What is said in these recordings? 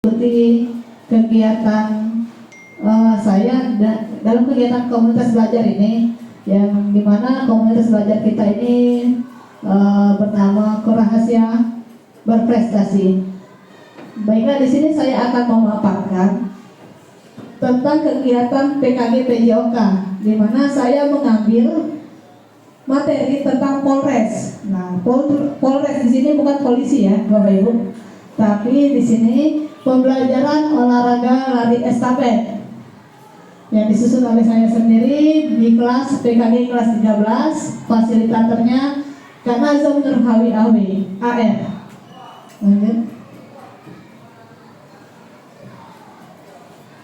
Mengikuti kegiatan saya dalam kegiatan komunitas belajar ini, yang dimana komunitas belajar kita ini bernama Rahasia Berprestasi. Baiklah, di sini saya akan memaparkan tentang kegiatan PKG PJOK, di mana saya mengambil materi tentang Polres. Nah, Polres di sini bukan polisi ya, Bapak Ibu, tapi di sini pembelajaran olahraga lari estafet yang disusun oleh saya sendiri di kelas PKG kelas 13, fasilitatornya Kanazom Nurhawi AR.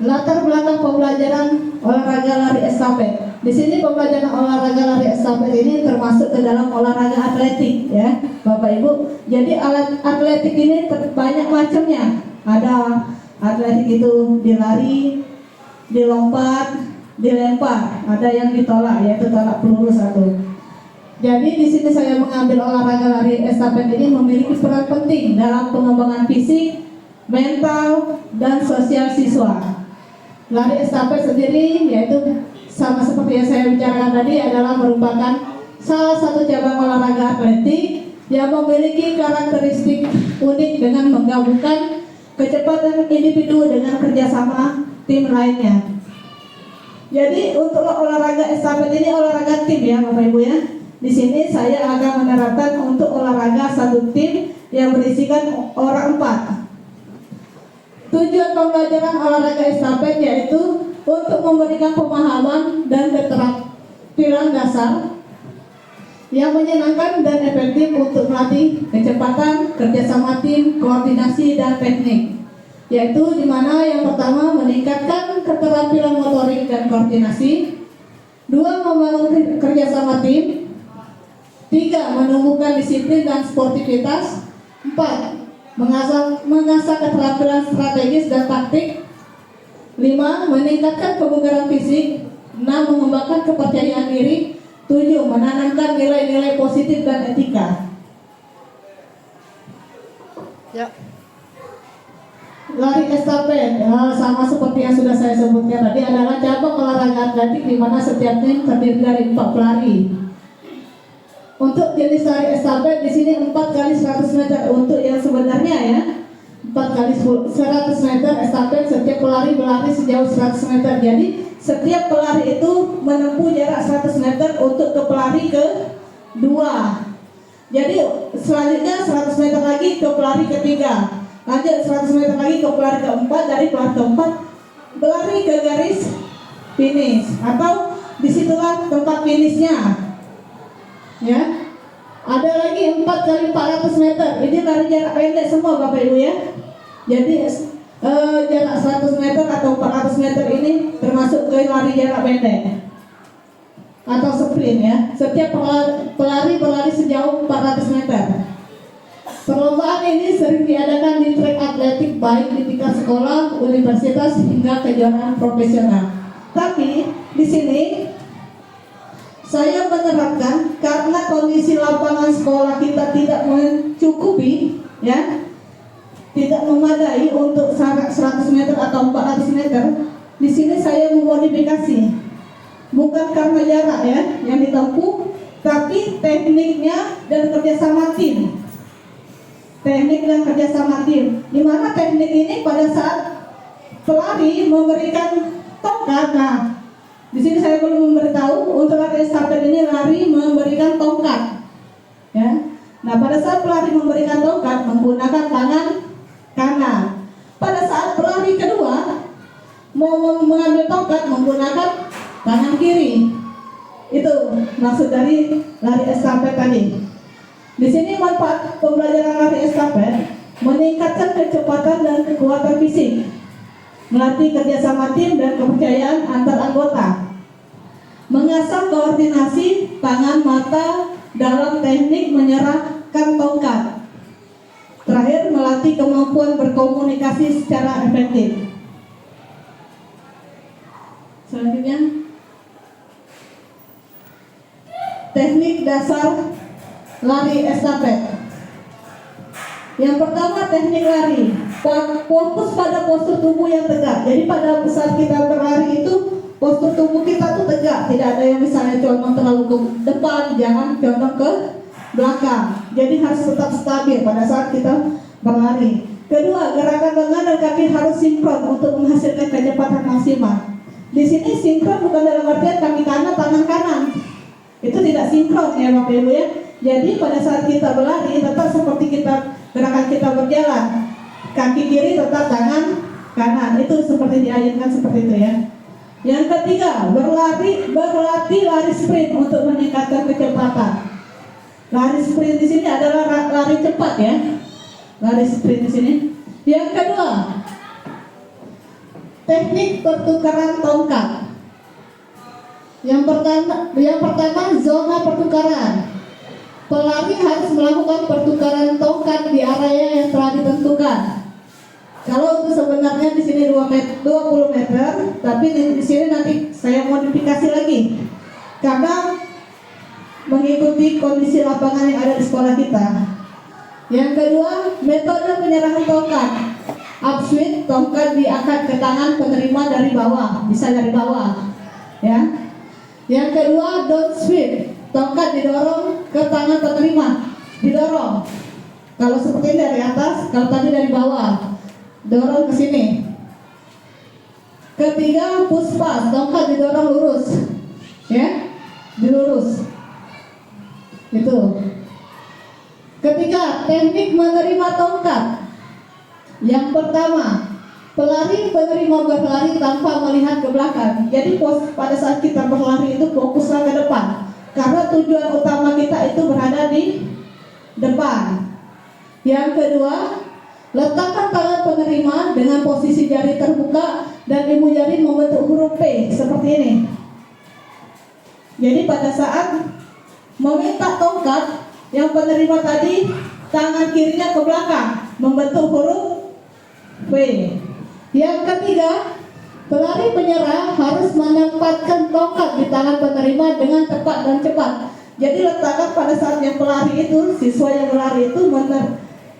Latar belakang pembelajaran olahraga lari estafet. Di sini pembelajaran olahraga lari estafet ini termasuk ke dalam olahraga atletik ya, Bapak Ibu. Jadi alat atletik ini banyak macamnya. Ada atletik itu dilari, dilompat, dilempar, ada yang ditolak, yaitu tolak peluru satu. Jadi di sini saya mengambil olahraga lari estafet ini memiliki peran penting dalam pengembangan fisik, mental, dan sosial siswa. Lari estafet sendiri yaitu sama seperti yang saya bicarakan tadi adalah merupakan salah satu cabang olahraga atletik yang memiliki karakteristik unik dengan menggabungkan kecepatan individu dengan kerjasama tim lainnya. Jadi untuk olahraga estafet ini olahraga tim ya, Bapak Ibu ya. Di sini saya akan menerapkan untuk olahraga satu tim yang berisikan orang 4. Tujuan pembelajaran olahraga estafet yaitu untuk memberikan pemahaman dan keterampilan dasar yang menyenangkan dan efektif untuk melatih kecepatan, kerjasama tim, koordinasi, dan teknik. Yaitu di mana yang pertama meningkatkan keterampilan motorik dan koordinasi, 2 membangun kerjasama tim, 3 menumbuhkan disiplin dan sportivitas, 4 mengasah keterampilan strategis dan taktik, 5 meningkatkan kebugaran fisik, 6 mengembangkan kepercayaan diri, 7 menanamkan nilai-nilai positif dan etika. Ya. Lari estafet sama seperti yang sudah saya sebutkan tadi adalah cabang olahraga atletik di mana setiap tim terdiri dari 4 pelari. Untuk jenis lari estafet di sini 4 kali 100 meter untuk yang sebenarnya ya. 4 kali 100 meter estafet, setiap pelari berlari sejauh 100 meter. Jadi setiap pelari itu menempuh jarak 100 meter untuk ke pelari ke-2. Jadi selanjutnya 100 meter lagi ke pelari ketiga. Lanjut 100 meter lagi ke pelari keempat, dari pelari keempat berlari ke garis finish atau disitulah tempat finishnya. Ya, ada lagi 4 kali 400 meter. Ini lari jarak pendek semua Bapak Ibu ya. Jadi jarak 100 meter atau 400 meter ini termasuk ke lari jarak pendek atau sprint ya. Setiap pelari berlari sejauh 400 meter. Perlombaan ini sering diadakan di trek atletik baik di tingkat sekolah, universitas hingga kejuaraan profesional. Tapi di sini saya menerapkan karena kondisi lapangan sekolah kita tidak mencukupi ya, tidak memadai untuk 100 meter atau 400 meter. Di sini saya memodifikasi, bukan karena jarak ya yang ditempuh, tapi tekniknya dan kerjasama tim. Teknik dan kerjasama tim, di mana teknik ini pada saat pelari memberikan tongkat. Nah, di sini saya belum memberitahu untuk lari estafet ini lari memberikan tongkat. Ya. Nah, pada saat pelari memberikan tongkat menggunakan tangan kanan. Pada saat pelari kedua mau mengambil tongkat menggunakan tangan kiri. Itu maksud dari lari estafet tadi. Di sini manfaat pembelajaran lari estafet meningkatkan kecepatan dan kekuatan fisik, melatih kerjasama tim dan kepercayaan antar anggota, mengasah koordinasi tangan mata dalam teknik menyerahkan tongkat. Terakhir, melatih kemampuan berkomunikasi secara efektif. Selanjutnya, teknik dasar lari estafet. Yang pertama teknik lari. Fokus pada postur tubuh yang tegak. Jadi pada saat kita berlari itu postur tubuh kita tuh tegak, tidak ada yang misalnya condong terlalu ke depan, jangan condong ke belakang. Jadi harus tetap stabil pada saat kita berlari. Kedua, gerakan lengan dan kaki harus sinkron untuk menghasilkan kecepatan maksimal. Di sini sinkron bukan dalam artian kaki kanan, tangan kanan. Itu tidak sinkron ya Bapak Ibu ya. Jadi pada saat kita berlari tetap seperti kita gerakan kita berjalan. Kaki kiri tetap tangan kanan. Itu seperti diayatkan seperti itu ya. Yang ketiga, berlatih lari sprint untuk meningkatkan kecepatan. Lari sprint di sini adalah lari cepat ya. Lari sprint di sini. Yang kedua, teknik pertukaran tongkat. Yang pertama zona pertukaran. Pelari harus melakukan pertukaran tongkat di area yang telah ditentukan. Kalau itu sebenarnya di sini 20 meter, tapi di sini nanti saya modifikasi lagi karena mengikuti kondisi lapangan yang ada di sekolah kita. Yang kedua, metode penyerahan tongkat. Upswing, tongkat diangkat ke tangan penerima dari bawah, bisa dari bawah, ya. Yang kedua, downswing, tongkat didorong ke tangan penerima, didorong. Kalau seperti ini dari atas, kalau tadi dari bawah, dorong ke sini. Ketiga, push pass, tongkat didorong lurus, ya, dilurus. Itu. Ketiga, teknik menerima tongkat. Yang pertama, pelari penerima berlari tanpa melihat ke belakang. Jadi pada saat kita berlari itu fokuslah ke depan, karena tujuan utama kita itu berada di depan. Yang kedua, letakkan tangan penerima dengan posisi jari terbuka dan ibu jari membentuk huruf P seperti ini. Jadi pada saat meminta tongkat, yang penerima tadi tangan kirinya ke belakang membentuk huruf V. Yang ketiga, pelari penyerah harus menempatkan tongkat di tangan penerima dengan tepat dan cepat. Jadi letakkan pada saat yang pelari itu, siswa yang berlari itu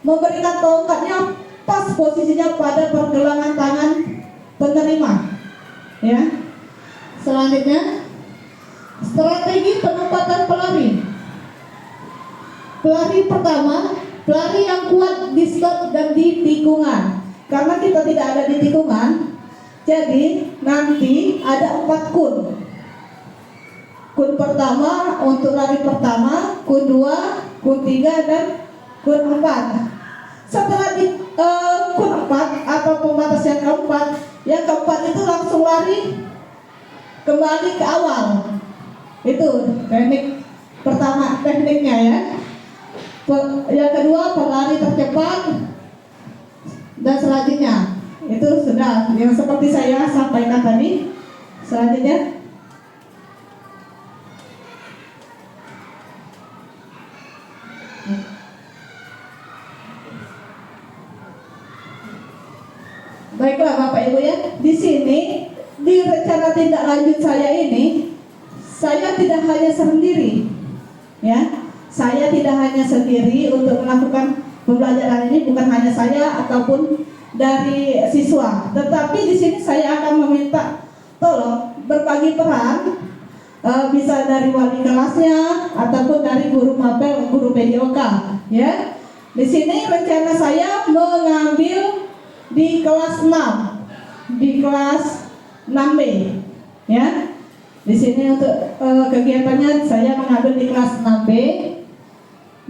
memberikan tongkatnya pas posisinya pada pergelangan tangan penerima. Ya. Selanjutnya, strategi penempatan pelari. Pelari pertama, pelari yang kuat di stop dan di tikungan. Karena kita tidak ada di tikungan, jadi nanti ada 4 kun. Kun pertama untuk lari pertama, kun 2, kun 3, dan kun 4. Setelah di kun 4 atau pembatas yang keempat itu langsung lari kembali ke awal. Itu teknik pertama, tekniknya ya. Yang kedua, pelari tercepat, dan selanjutnya itu sudah yang seperti saya sampaikan tadi. Selanjutnya, baiklah Bapak Ibu ya, di sini di rencana tindak lanjut saya ini, saya tidak hanya sendiri, ya. Saya tidak hanya sendiri untuk melakukan pembelajaran ini, bukan hanya saya ataupun dari siswa, tetapi di sini saya akan meminta tolong berbagi peran, bisa dari wali kelasnya ataupun dari guru mapel, guru PJOK, ya. Di sini rencana saya mengambil di kelas 6, di kelas 6B, ya. Di sini untuk kegiatannya saya mengambil di kelas 6B.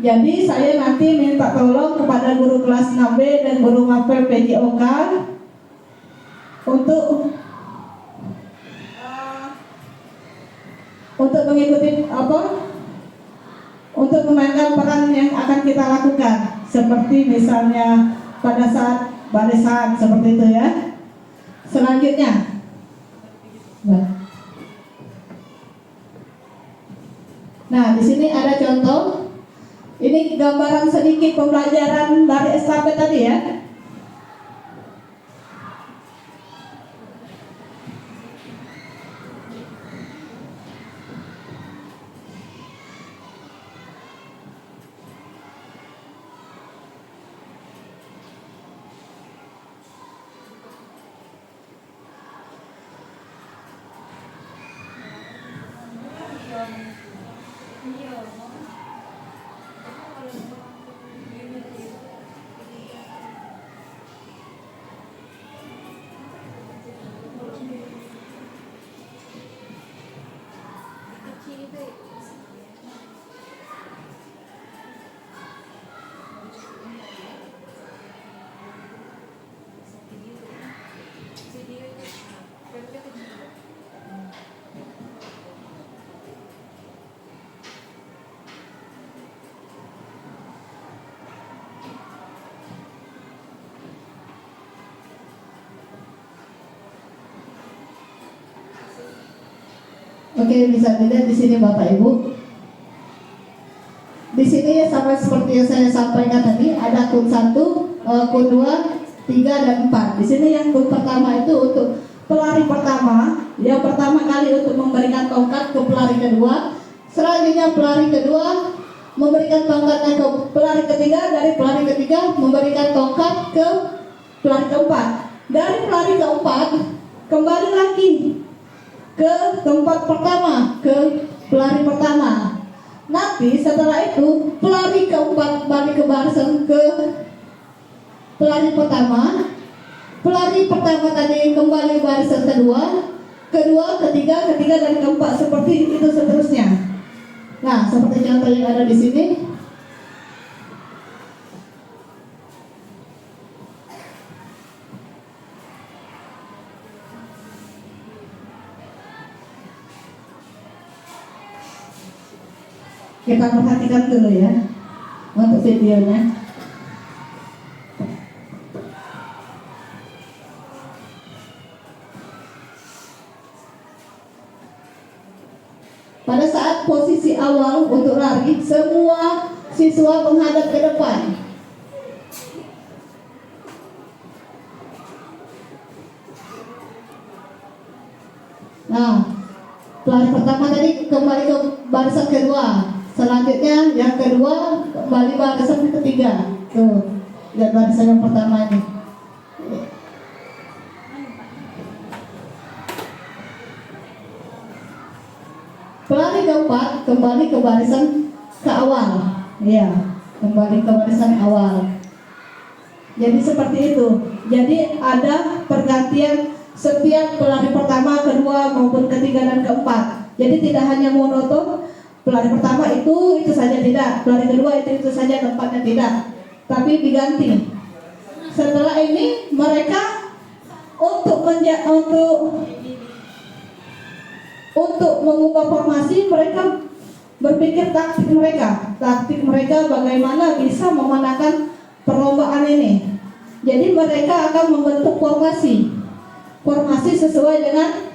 Jadi saya nanti minta tolong kepada guru kelas 6B dan guru mapel PJOK untuk mengikuti untuk memainkan peran yang akan kita lakukan, seperti misalnya pada saat barisan seperti itu ya. Selanjutnya, nah di sini ada contoh. Ini gambaran sedikit pembelajaran lari estafet tadi ya. Oke, bisa dilihat di sini Bapak Ibu. Di sini sama seperti yang saya sampaikan tadi, ada kun 1, kun 2, 3 dan 4. Di sini yang kun pertama itu untuk pelari pertama, yang pertama kali untuk memberikan tongkat ke pelari kedua. Selanjutnya pelari kedua memberikan tongkatnya ke pelari ketiga, dari pelari ketiga memberikan tongkat ke pelari keempat. Dari pelari keempat kembali lagi ke tempat pertama, ke pelari pertama. Nanti setelah itu pelari keempat balik ke barisan ke pelari pertama. Pelari pertama tadi kembali barisan kedua, kedua, ketiga, ketiga dan keempat, seperti itu seterusnya. Nah, seperti contoh yang ada di sini. Kita perhatikan dulu ya untuk videonya. Pada saat posisi awal untuk lari, semua siswa menghadap ke depan. Nah, pelari pertama tadi kembali ke barisan kedua. Selanjutnya yang kedua kembali barisan ketiga. Tuh, lihat barisan yang pertama ini. Pelari keempat kembali ke barisan ke awal. Iya, kembali ke barisan awal. Jadi seperti itu. Jadi ada pergantian setiap pelari pertama, kedua maupun ketiga dan keempat. Jadi tidak hanya monoton. Pelari pertama itu saja tidak, pelari kedua itu saja, tempatnya tidak, tapi diganti. Setelah ini mereka untuk mengubah formasi, mereka berpikir taktik mereka bagaimana bisa memenangkan perlombaan ini. Jadi mereka akan membentuk formasi sesuai dengan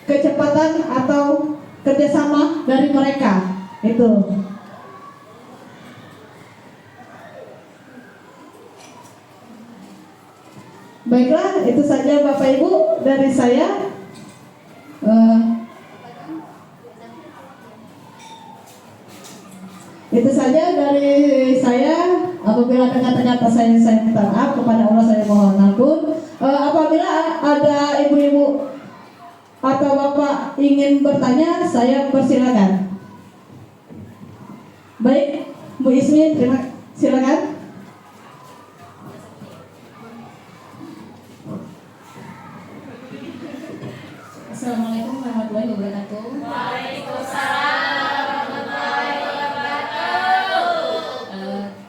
kecepatan atau kerjasama dari mereka itu. Baiklah, itu saja Bapak Ibu dari saya. Itu saja dari saya. Apabila ada kata-kata saya minta maaf, kepada Allah saya mohon ampun. Apabila ada ibu-ibu atau bapak ingin bertanya, saya persilakan. Baik, Bu Ismi, silakan. Assalamualaikum warahmatullahi wabarakatuh. Waalaikumsalam warahmatullahi wabarakatuh.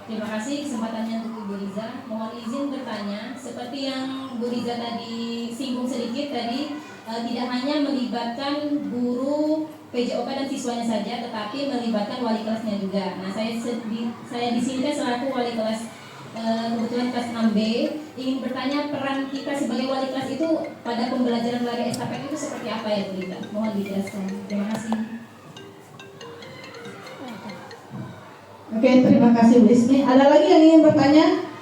Terima kasih kesempatannya untuk Ibu Riza. Mohon izin bertanya, seperti yang Bu Riza tadi singgung sedikit tadi, tidak hanya melibatkan guru PJOK dan siswanya saja, tetapi melibatkan wali kelasnya juga. Nah, saya di sini kan selaku wali kelas, kebetulan kelas 6B, ingin bertanya peran kita sebagai wali kelas itu pada pembelajaran lari estafet itu seperti apa ya Bu Riza? Mohon dijelaskan. Terima kasih. Oke, terima kasih Bu Ismi. Ada lagi yang ingin bertanya?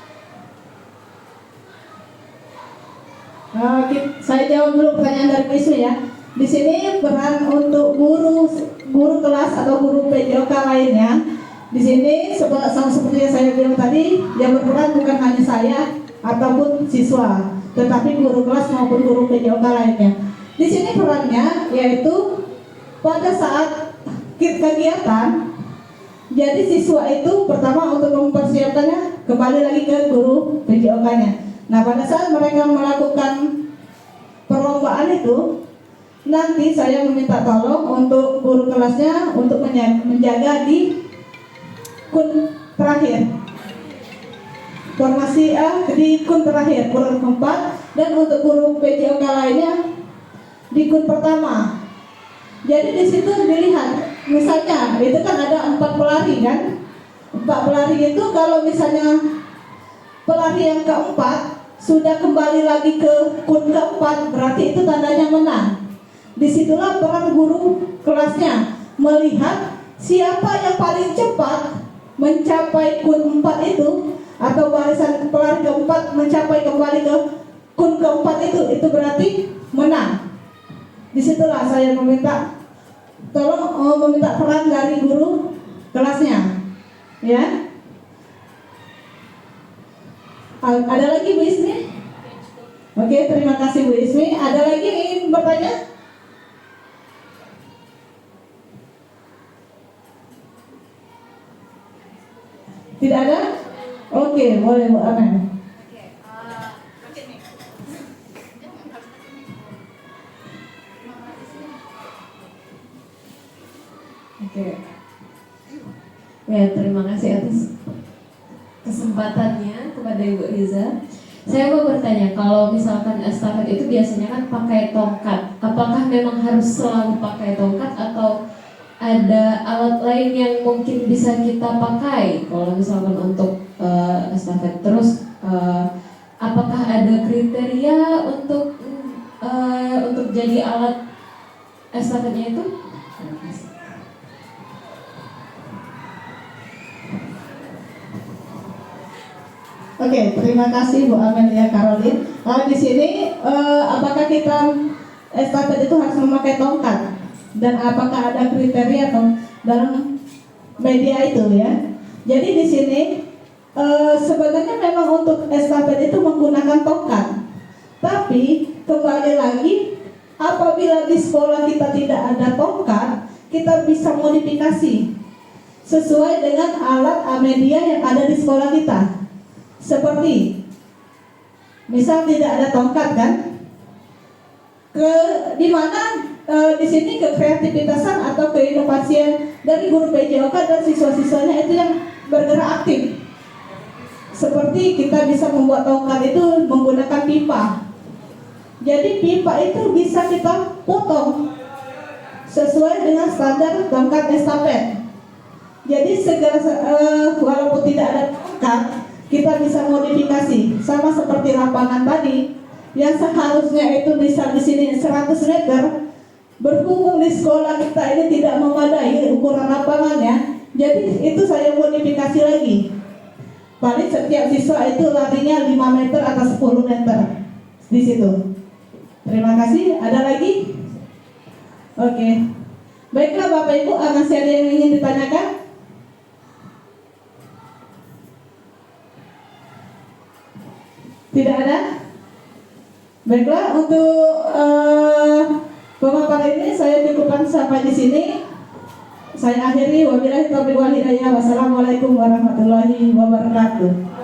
Saya jawab dulu pertanyaan dari Bu Ismi ya. Di sini peran untuk guru kelas atau guru PJOK lainnya. Di sini seperti yang saya bilang tadi, yang berperan bukan hanya saya ataupun siswa, tetapi guru kelas maupun guru PJOK lainnya. Di sini perannya yaitu pada saat kegiatan, jadi siswa itu pertama untuk mempersiapkannya kembali lagi ke guru PJOK-nya. Nah, pada saat mereka melakukan perlombaan itu, nanti saya meminta tolong untuk guru kelasnya untuk menjaga di kun terakhir. Formasi A di kun terakhir, kun keempat, dan untuk guru PJOK lainnya di kun pertama. Jadi di situ dilihat, misalnya itu kan ada 4 pelari kan, 4 pelari itu kalau misalnya pelari yang keempat sudah kembali lagi ke kun keempat, berarti itu tandanya menang. Disitulah peran guru kelasnya melihat siapa yang paling cepat mencapai kun 4 itu, atau barisan pelari keempat mencapai kembali ke kun keempat itu berarti menang. Disitulah saya meminta tolong meminta peran dari guru kelasnya, ya. Ada lagi Bu Ismi? Oke, terima kasih Bu Ismi. Ada lagi yang ingin bertanya? Tidak ada? Oke, boleh Bu Amen. Oke. Ya, terima kasih atas kesempatannya kepada Ibu Riza. Saya mau bertanya, kalau misalkan estafet itu biasanya kan pakai tongkat, apakah memang harus selalu pakai tongkat atau ada alat lain yang mungkin bisa kita pakai kalau misalkan untuk estafet? Terus apakah ada kriteria untuk jadi alat estafetnya itu? Terima kasih. Oke, terima kasih Bu Amelia Caroline. Di sini apakah kita estafet itu harus memakai tongkat dan apakah ada kriteria atau dalam media itu ya? Jadi di sini sebenarnya memang untuk estafet itu menggunakan tongkat. Tapi kembali lagi, apabila di sekolah kita tidak ada tongkat, kita bisa modifikasi sesuai dengan alat media yang ada di sekolah kita. Seperti misal tidak ada tongkat kan, di mana di sini kekreativitasan atau keinovasian dari guru PJOK dan siswa-siswanya itu yang bergerak aktif. Seperti kita bisa membuat tongkat itu menggunakan pipa. Jadi pipa itu bisa kita potong sesuai dengan standar tongkat estafet. Jadi segala walaupun tidak ada tongkat, kita bisa modifikasi sama seperti lapangan tadi yang seharusnya itu bisa di sini 100 meter, berhubung di sekolah kita ini tidak memadai ukuran lapangannya, jadi itu saya modifikasi lagi. Paling setiap siswa itu larinya 5 meter atau 10 meter di situ. Terima kasih. Ada lagi? Oke. Baiklah Bapak Ibu, masih ada yang ingin ditanyakan? Tidak ada? Baiklah, untuk pemaparan ini saya cukupkan sampai di sini. Saya akhiri, wabillahi taufiq wal hidayah. Wassalamualaikum warahmatullahi wabarakatuh.